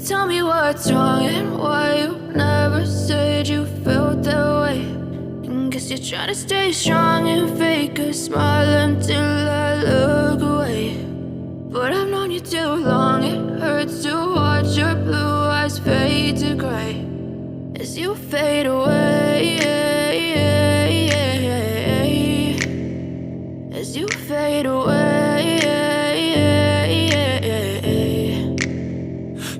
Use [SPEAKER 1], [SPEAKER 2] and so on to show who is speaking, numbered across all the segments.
[SPEAKER 1] Tell me what's wrong and why you never said you felt that way. And guess you're trying to stay strong and fake a smile until I look away. But I've known you too long, it hurts to watch your blue eyes fade to gray as you fade away, as you fade away.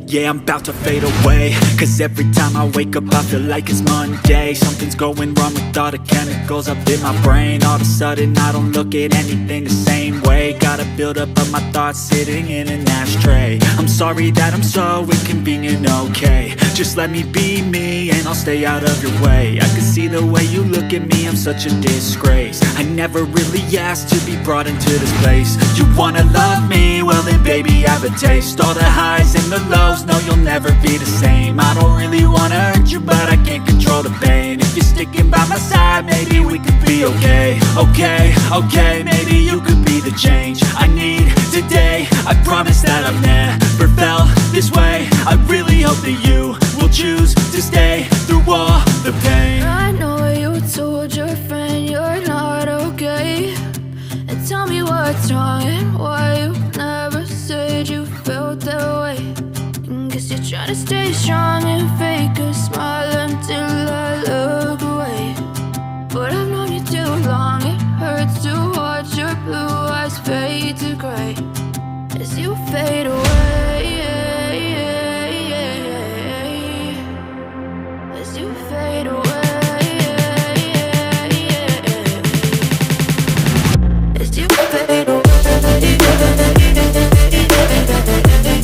[SPEAKER 2] Yeah, I'm about to fade away, cause every time I wake up I feel like it's Monday. Something's going wrong with all the chemicals up in my brain. All of a sudden I don't look at anything the same way. Gotta build up of my thoughts sitting in an ashtray. I'm sorry that I'm so inconvenient, okay. Just let me be me and I'll stay out of your way. I can see the way you look at me, I'm such a disgrace. I never really asked to be brought into this place. You wanna love me? Well then baby have a taste. All the highs and the lows, no, you'll never be the same. I don't really wanna hurt you, but I can't control the pain. If you're sticking by my side, maybe we could be okay. Okay, maybe you could be the change I need today. I promise that I've never felt this way. I really hope that you will choose to stay through all the pain.
[SPEAKER 1] I know you told your friend you're not okay. And tell me what's wrong and why you never said you felt that way. Guess you're trying to stay strong and fake a smile until I look away. But I've known you too long, it hurts to watch your blue eyes fade to gray as you fade away, as you fade away, as you fade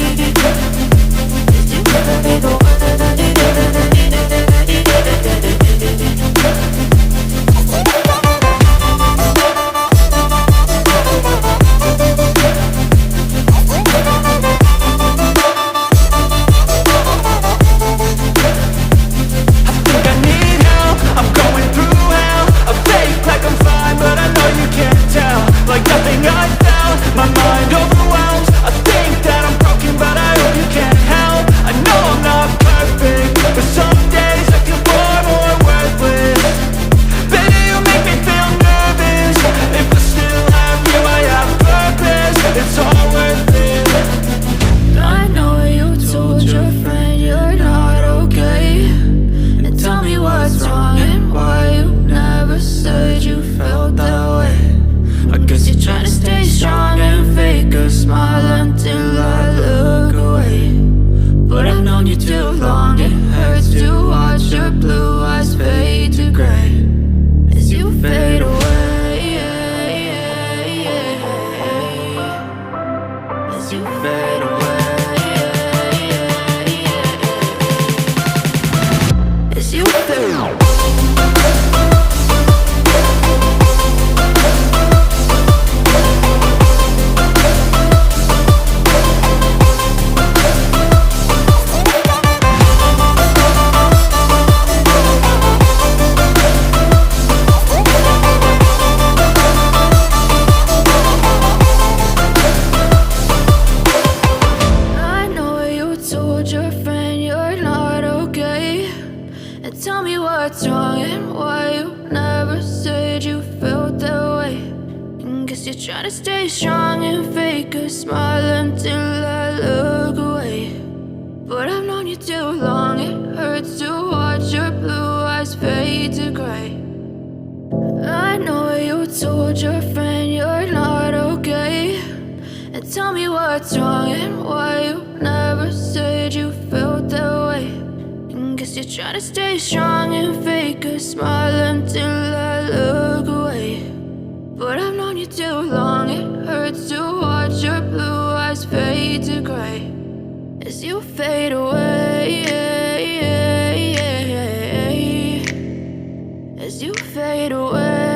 [SPEAKER 1] away.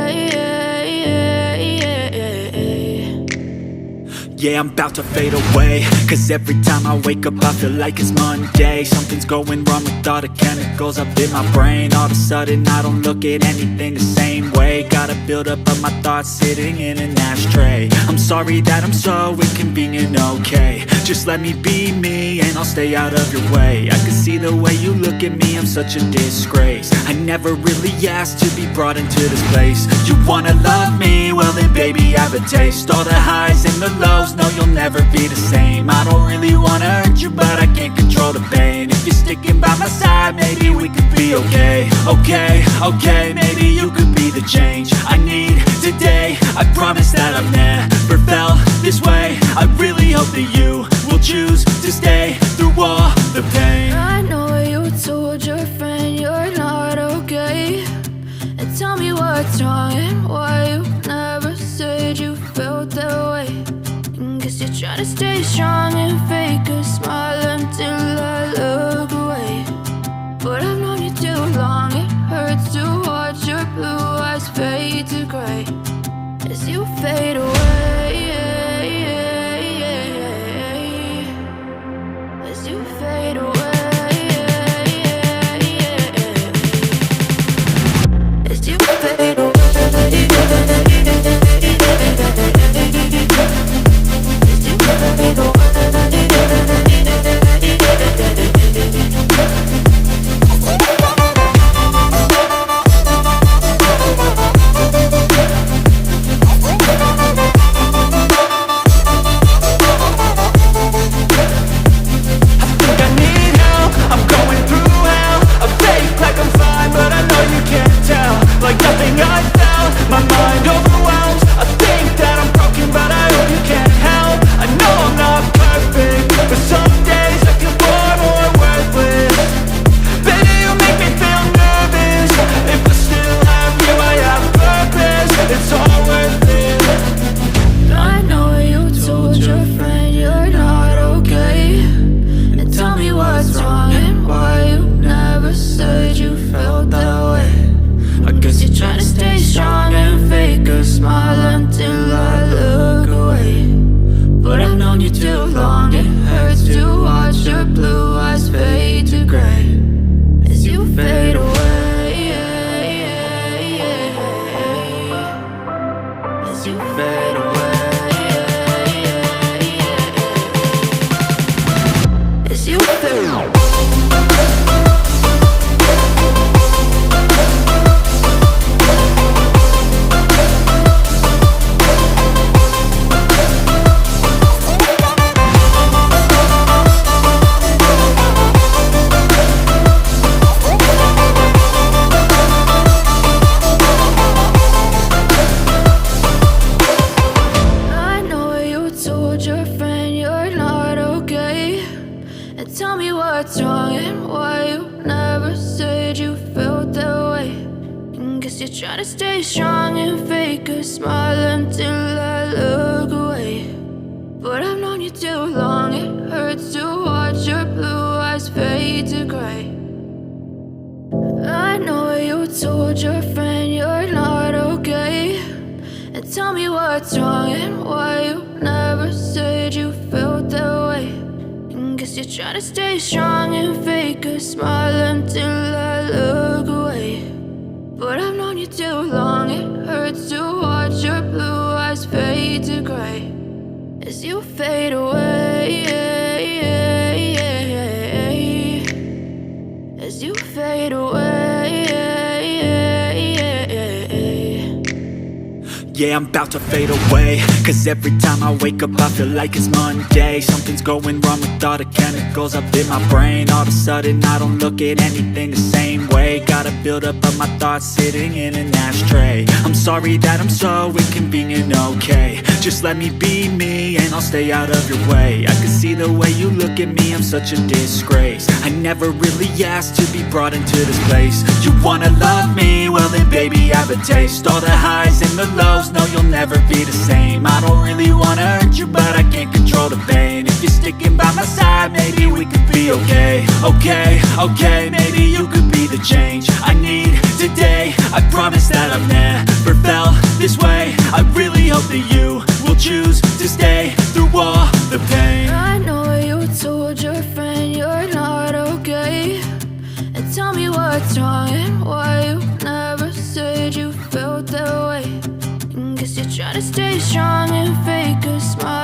[SPEAKER 2] Yeah, I'm about to fade away, cause every time I wake up I feel like it's Monday. Something's going wrong with all the chemicals up in my brain. All of a sudden I don't look at anything the same way. Gotta build up of my thoughts sitting in an ashtray. I'm sorry that I'm so inconvenient, okay. Just let me be me and I'll stay out of your way. I can see the way you look at me, I'm such a disgrace. I never really asked to be brought into this place. You wanna love me? Well then baby I have a taste. All the highs and the lows, no you'll never be the same. I don't really wanna hurt you but I can't control the pain. If you're sticking by my side, maybe we could be okay. Okay, maybe you could be the change I need today. I promise that I've never felt this way. I really hope that you will choose to stay through all the pain.
[SPEAKER 1] I know you told your friend you're not okay, and tell me what's wrong and why you never said you felt that way. Guess you're trying to stay strong and fake a smile until I look away. But I've known you too long, it hurts to watch your blue eyes fade to gray as you fade away. As you fade away. As you fade away. As you fade away.
[SPEAKER 2] Like nothing I found, my mind overwhelms. I think that I'm broken, but I hope you can't help. I know I'm not perfect, but some days I feel far more worthless. Baby, you make me feel nervous. If I still have you, I have purpose. It's all worth it.
[SPEAKER 1] I know you told your friend you're not okay, and tell me what's wrong and why you never said you felt that way. I guess you're trying to stay strong and fake a smile until I look away. But I've known you too long, it hurts to watch your blue eyes fade to gray as you fade away. As you fade away. As you fade away. Tell me what's wrong and why you never said you felt that way. Guess you're trying to stay strong and fake a smile until I look away. But I've known you too long, it hurts to watch your blue eyes fade to gray. I know you told your friend you're not okay, and tell me what's wrong and why you never said you felt that way. Guess you're trying to stay strong and fake a smile until I look away. But I've known you too long, it hurts to watch your blue eyes fade to gray as you fade away. As you fade away.
[SPEAKER 2] Yeah, I'm about to fade away, cause every time I wake up I feel like it's Monday. Something's going wrong with all the chemicals up in my brain. All of a sudden I don't look at anything the same way. Got a buildup of my thoughts sitting in an ashtray. I'm sorry that I'm so inconvenient, okay. Just let me be me and I'll stay out of your way. I can see the way you look at me, I'm such a disgrace. I never really asked to be brought into this place. You wanna love me? Well then baby I have a taste. All the highs and the lows, no you'll never be the same. I don't really wanna hurt you but I can't control the pain. If you're sticking by my side, maybe we could be okay. Okay, maybe you could be the change I need today. I promise that I've never felt this way. I really hope that you will choose to stay through all the pain.
[SPEAKER 1] I know you told your friend you're not okay, and tell me what's wrong and why you never said you felt that way. Guess you're trying to stay strong and fake a smile